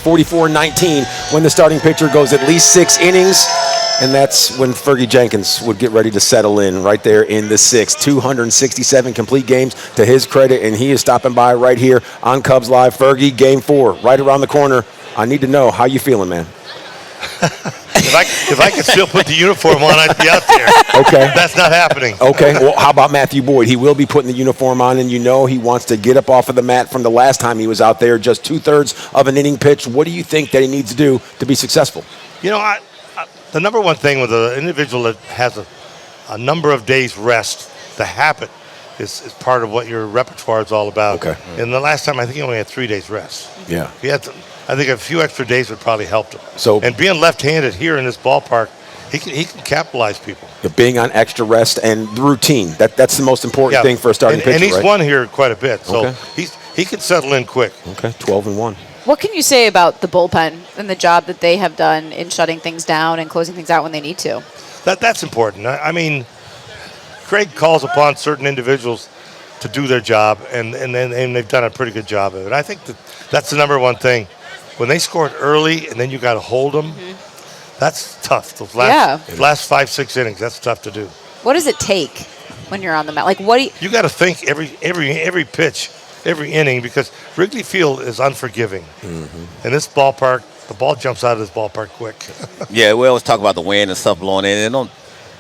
44-19 when the starting pitcher goes at least 6 innings. And that's when Fergie Jenkins would get ready to settle in right there in the 6th. 267 complete games to his credit, and he is stopping by right here on Cubs Live. Fergie, Game 4, right around the corner. I need to know how you feeling, man. If I could still put the uniform on, I'd be out there. Okay. That's not happening. Okay. Well, how about Matthew Boyd? He will be putting the uniform on, and you know he wants to get up off of the mat from the last time he was out there, just 2/3 of an inning pitch. What do you think that he needs to do to be successful? You know, the number one thing with an individual that has a number of days rest, the habit is part of what your repertoire is all about. Okay. And the last time, I think he only had 3 days rest. Yeah. He had I think a few extra days would probably help him. So, and being left-handed here in this ballpark, he can capitalize people. Being on extra rest and the routine, that's the most important thing for a starting pitcher, and he's right? won here quite a bit, so Okay. he can settle in quick. Okay, 12-1. What can you say about the bullpen and the job that they have done in shutting things down and closing things out when they need to? That's important. I mean, Craig calls upon certain individuals to do their job, and they've done a pretty good job of it. I think that's the number one thing. When they scored early and then you got to hold them, that's tough. Those last 5-6 innings, that's tough to do. What does it take when you're on the mat? Like, what do you got to think every pitch, every inning, because Wrigley Field is unforgiving. And this ballpark, the ball jumps out of this ballpark quick. Yeah, we always talk about the wind and stuff blowing in. It don't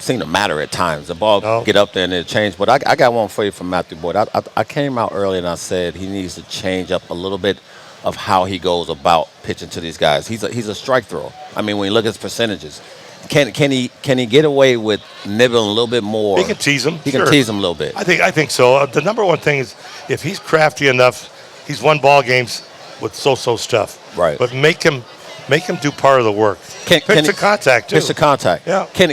seem to matter at times. The ball get up there and it change. But I got one for you from Matthew Boyd. I came out early and I said he needs to change up a little bit of how he goes about pitching to these guys. He's a strike thrower. I mean, when you look at his percentages, can he get away with nibbling a little bit more? He can tease him. He can tease him a little bit. I think so. The number one thing is if he's crafty enough, he's won ball games with so stuff. Right. But make him do part of the work. Pitch to contact too. Pitch to contact. Yeah. Can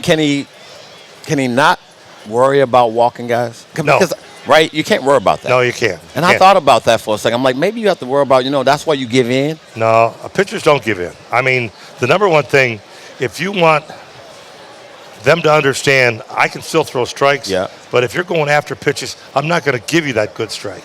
he not worry about walking guys? No. Because, right, you can't worry about that. No, you can't. And I thought about that for a second. I'm like, maybe you have to worry about, that's why you give in. No, pitchers don't give in. I mean, the number one thing, if you want them to understand, I can still throw strikes, but if you're going after pitches, I'm not going to give you that good strike.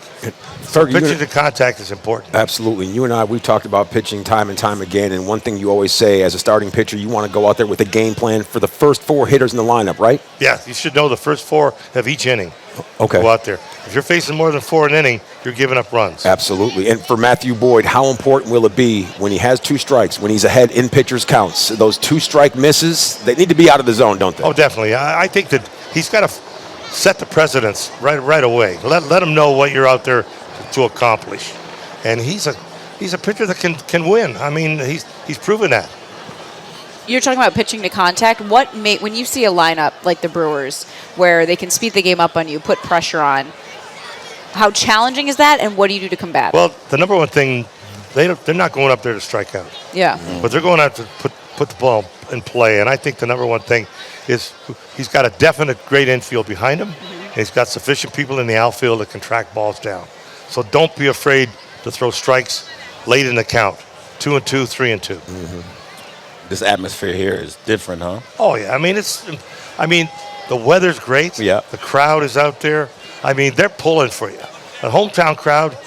Pitching to contact is important. Absolutely. You and I, we've talked about pitching time and time again, and one thing you always say as a starting pitcher, you want to go out there with a game plan for the first 4 hitters in the lineup, right? Yeah, you should know the first 4 of each inning. Okay. Go out there. If you're facing more than 4 an inning, you're giving up runs. Absolutely. And for Matthew Boyd, how important will it be when he has 2 strikes, when he's ahead in pitchers' counts? Those 2 strike misses, they need to be out of the zone, don't they? Oh, definitely. I think that he's got to set the precedence right away. Let him know what you're out there to accomplish. And he's a pitcher that can win. I mean, he's proven that. You're talking about pitching to contact. When you see a lineup like the Brewers where they can speed the game up on you, put pressure on, how challenging is that, and what do you do to combat it? Well, the number one thing, they're not going up there to strike out. Yeah. But they're going out to put the ball in play. And I think the number one thing is he's got a definite great infield behind him, and he's got sufficient people in the outfield that can track balls down. So don't be afraid to throw strikes late in the count. 2-2, 3-2. This atmosphere here is different, huh? Oh yeah, I mean the weather's great. Yeah. The crowd is out there. I mean, they're pulling for you. A hometown crowd,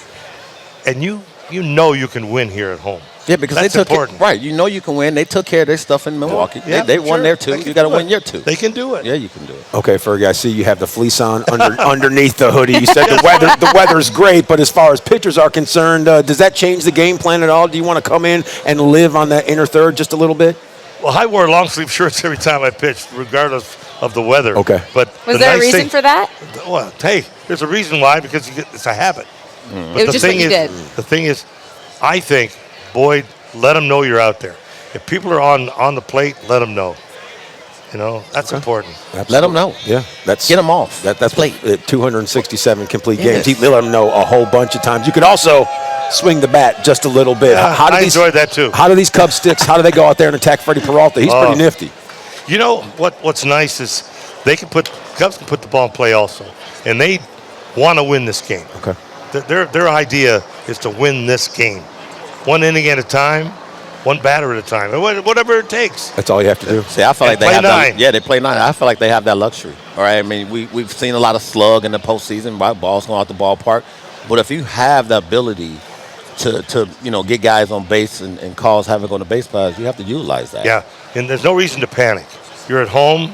and you know you can win here at home. Yeah, because that's they took important. Right, you know you can win. They took care of their stuff in Milwaukee. Yeah, they won their 2. You got to win your 2. They can do it. Yeah, you can do it. Okay, Fergie, I see you have the fleece on underneath the hoodie. You said the weather's great, but as far as pitchers are concerned, does that change the game plan at all? Do you want to come in and live on that inner third just a little bit? Well, I wore long sleeve shirts every time I pitched, regardless of the weather. Okay. But was there a reason for that? Well, hey, there's a reason why, because it's a habit. But it was just what you did. The thing is, I think, Boyd, let them know you're out there. If people are on the plate, let them know. That's important. Absolutely. Let them know. Yeah, get them off. That's plate. 267 complete games. He let them know a whole bunch of times. You could also swing the bat just a little bit. Yeah, I enjoyed that too. How do these Cubs sticks? How do they go out there and attack Freddie Peralta? He's pretty nifty. You know what's nice is Cubs can put the ball in play also, and they want to win this game. Okay. Their idea is to win this game, 1 inning at a time, 1 batter at a time, whatever it takes. That's all you have to do. See, I feel like they have 9. they play 9. I feel like they have that luxury. All right, I mean, we've seen a lot of slug in the postseason, right? Balls going out the ballpark. But if you have the ability to get guys on base and cause havoc on the base paths, you have to utilize that. Yeah, and there's no reason to panic. You're at home.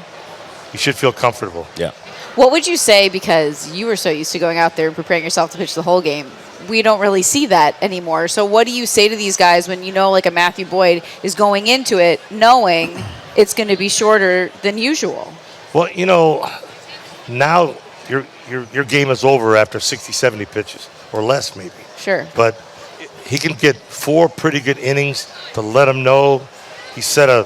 You should feel comfortable. Yeah. What would you say, because you were so used to going out there and preparing yourself to pitch the whole game, we don't really see that anymore. So what do you say to these guys when like a Matthew Boyd is going into it knowing it's going to be shorter than usual? Well, now your game is over after 60, 70 pitches or less maybe. Sure. But he can get 4 pretty good innings to let him know he set a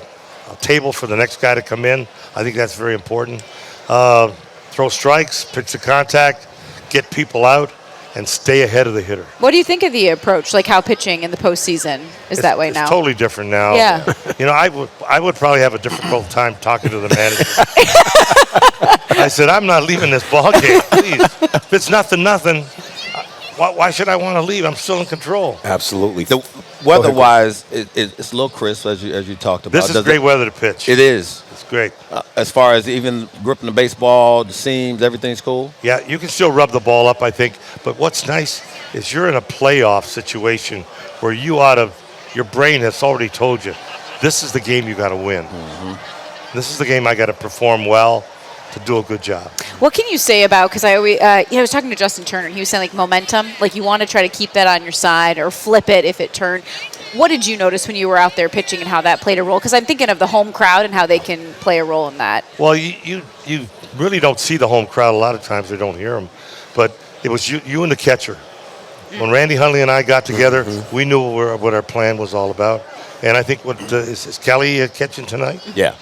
table for the next guy to come in. I think that's very important. Throw strikes, pitch to contact, get people out, and stay ahead of the hitter. What do you think of the approach, like how pitching in the postseason is that way now? It's totally different now. Yeah. I would probably have a difficult time talking to the manager. I said, I'm not leaving this ball game, please. If it's nothing, why should I want to leave? I'm still in control. Absolutely. The weather-wise, it's a little crisp, as you talked about. This is great weather to pitch. It is. It's great. As far as even gripping the baseball, the seams, everything's cool? Yeah, you can still rub the ball up, I think. But what's nice is you're in a playoff situation where your brain has already told you, this is the game you got to win. Mm-hmm. This is the game I got to perform well to do a good job. What can you say about, because I was talking to Justin Turner, he was saying like momentum, like you want to try to keep that on your side or flip it if it turned. What did you notice when you were out there pitching and how that played a role? Because I'm thinking of the home crowd and how they can play a role in that. Well, you really don't see the home crowd a lot of times. They don't hear them. But it was you and the catcher. When Randy Hundley and I got together, we knew what our plan was all about. And I think is Kelly catching tonight? Yeah.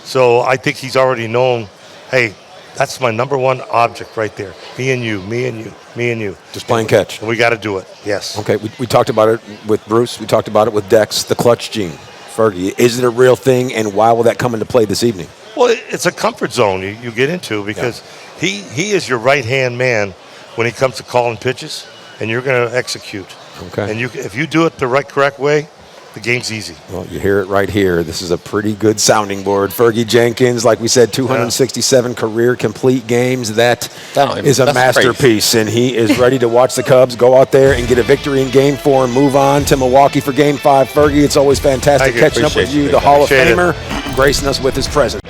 So I think he's already known, hey, that's my number one object right there. Me and you, me and you, me and you. Just playing catch. And we got to do it, yes. Okay, we talked about it with Bruce. We talked about it with Dex, the clutch gene. Fergie, is it a real thing, and why will that come into play this evening? Well, it's a comfort zone you get into because he is your right-hand man when he comes to calling pitches, and you're going to execute. Okay. And if you do it the correct way, the game's easy. Well, you hear it right here. This is a pretty good sounding board. Fergie Jenkins, like we said, 267 career complete games. That is a masterpiece, and he is ready to watch the Cubs go out there and get a victory in Game 4 and move on to Milwaukee for Game 5. Fergie, it's always fantastic catching up with you, the Hall of Famer, gracing us with his presence.